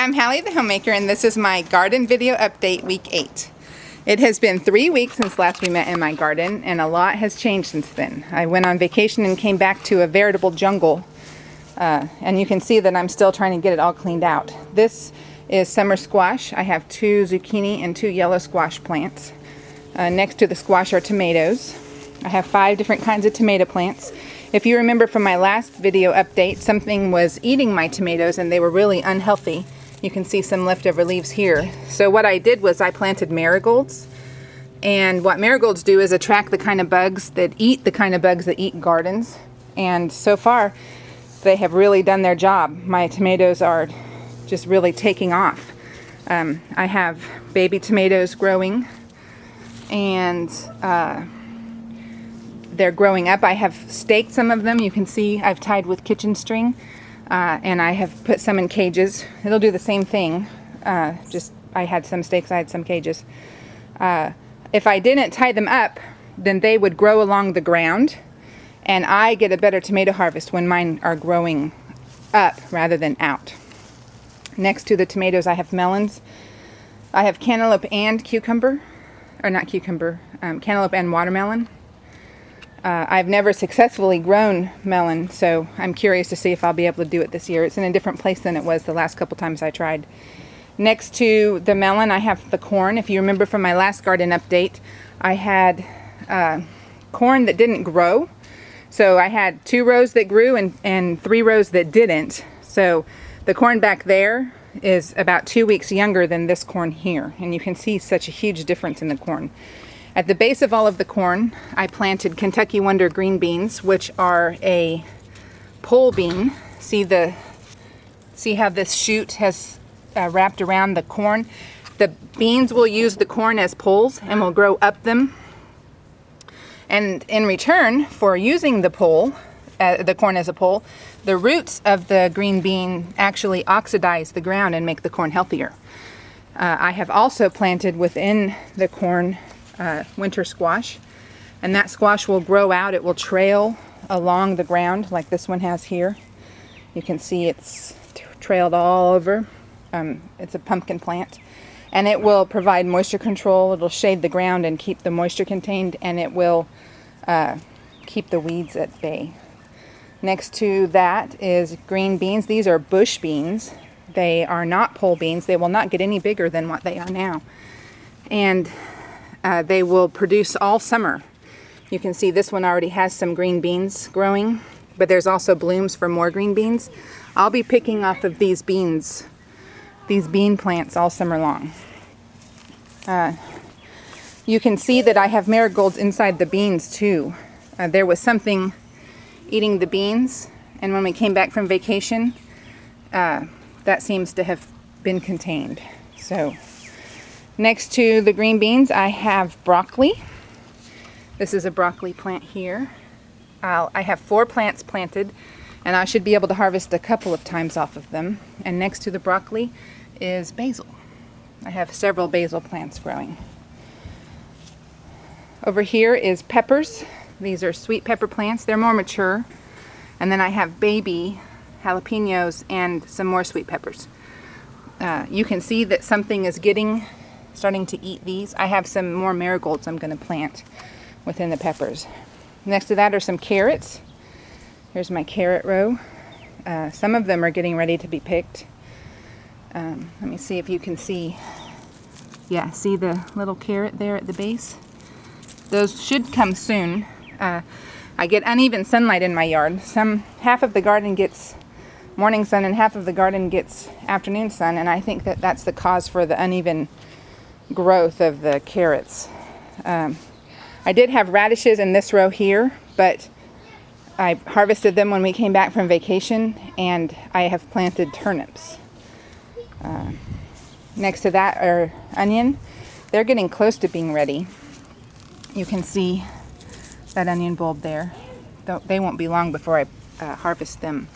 I'm Hallie the Homemaker, and this is my garden video update week 8. It has been 3 weeks since last we met in my garden, and a lot has changed since then. I went on vacation and came back to a veritable jungle, and you can see that I'm still trying to get it all cleaned out. This is summer squash. I have 2 zucchini and 2 yellow squash plants. Next to the squash are tomatoes. I have 5 different kinds of tomato plants. If you remember from my last video update, something was eating my tomatoes and they were really unhealthy. You can see some leftover leaves here. So what I did was I planted marigolds. And what marigolds do is attract the kind of bugs that eat gardens. And so far, they have really done their job. My tomatoes are just really taking off. I have baby tomatoes growing, and they're growing up. I have staked some of them. You can see I've tied with kitchen string, and I have put some in cages. It'll do the same thing. Just I had some stakes, I had some cages. If I didn't tie them up, then they would grow along the ground, and I get a better tomato harvest when mine are growing up rather than out. Next to the tomatoes, I have melons. I have cantaloupe and cucumber, or not cucumber, cantaloupe and watermelon. I've never successfully grown melon, so I'm curious to see if I'll be able to do it this year. It's in a different place than it was the last couple times I tried. Next to the melon, I have the corn. If you remember from my last garden update, I had corn that didn't grow. So I had 2 rows that grew and 3 rows that didn't. So the corn back there is about 2 weeks younger than this corn here. And you can see such a huge difference in the corn. At the base of all of the corn, I planted Kentucky Wonder green beans, which are a pole bean. See how this shoot has wrapped around the corn? The beans will use the corn as poles and will grow up them. And in return for using the corn as a pole, the roots of the green bean actually oxidize the ground and make the corn healthier. I have also planted within the corn winter squash, and that squash will grow out. It will trail along the ground like this one has here. You can see it's trailed all over. It's a pumpkin plant, and it will provide moisture control. It'll shade the ground and keep the moisture contained, and it will keep the weeds at bay. Next to that is green beans. These are bush beans. They are not pole beans. They will not get any bigger than what they are now, and they will produce all summer. You can see this one already has some green beans growing, but there's also blooms for more green beans. I'll be picking off of these beans, these bean plants, all summer long. You can see that I have marigolds inside the beans too. There was something eating the beans, and when we came back from vacation, that seems to have been contained. So next to the green beans, I have broccoli. This is a broccoli plant here. I have 4 plants planted, and I should be able to harvest a couple of times off of them. And next to the broccoli is basil. I have several basil plants growing. Over here is peppers. These are sweet pepper plants. They're more mature. And then I have baby jalapenos and some more sweet peppers. You can see that something is starting to eat these. I have some more marigolds I'm going to plant within the peppers. Next to that are some carrots. Here's my carrot row. Some of them are getting ready to be picked. Let me see if you can see. Yeah, see the little carrot there at the base? Those should come soon. I get uneven sunlight in my yard. Half of the garden gets morning sun and half of the garden gets afternoon sun, and I think that that's the cause for the uneven growth of the carrots. I did have radishes in this row here, but I harvested them when we came back from vacation, and I have planted turnips. Next to that are onion. They're getting close to being ready. You can see that onion bulb there. They won't be long before I harvest them.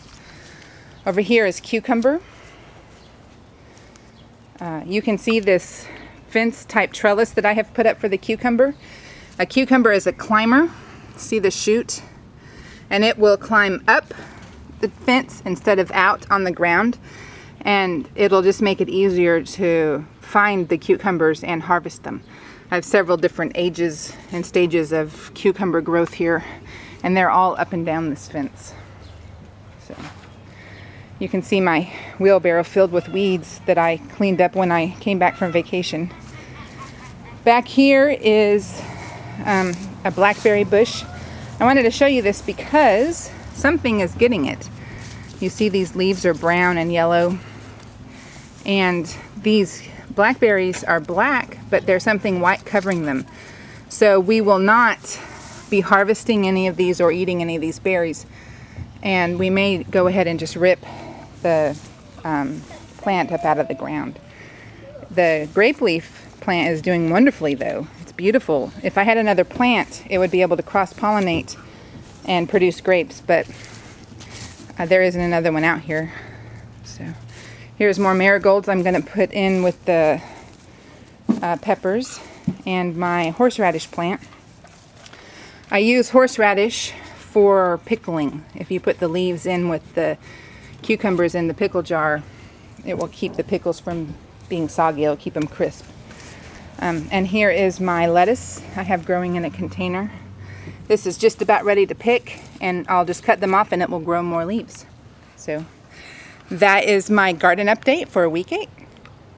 Over here is cucumber. You can see this fence type trellis that I have put up for the cucumber. A cucumber is a climber. See the shoot? And it will climb up the fence instead of out on the ground. and it'll just make it easier to find the cucumbers and harvest them. I have several different ages and stages of cucumber growth here, and they're all up and down this fence. So you can see my wheelbarrow filled with weeds that I cleaned up when I came back from vacation. Back here is a blackberry bush. I wanted to show you this because something is getting it. You see these leaves are brown and yellow, and these blackberries are black, but there's something white covering them. So we will not be harvesting any of these or eating any of these berries, and we may go ahead and just rip the plant up out of the ground. The grape leaf plant is doing wonderfully though. It's beautiful. If I had another plant, it would be able to cross-pollinate and produce grapes, but there isn't another one out here. So here's more marigolds I'm going to put in with the peppers and my horseradish plant. I use horseradish for pickling. If you put the leaves in with the cucumbers in the pickle jar, it will keep the pickles from being soggy. It'll keep them crisp. And here is my lettuce I have growing in a container. This is just about ready to pick, and I'll just cut them off and it will grow more leaves. So that is my garden update for week 8.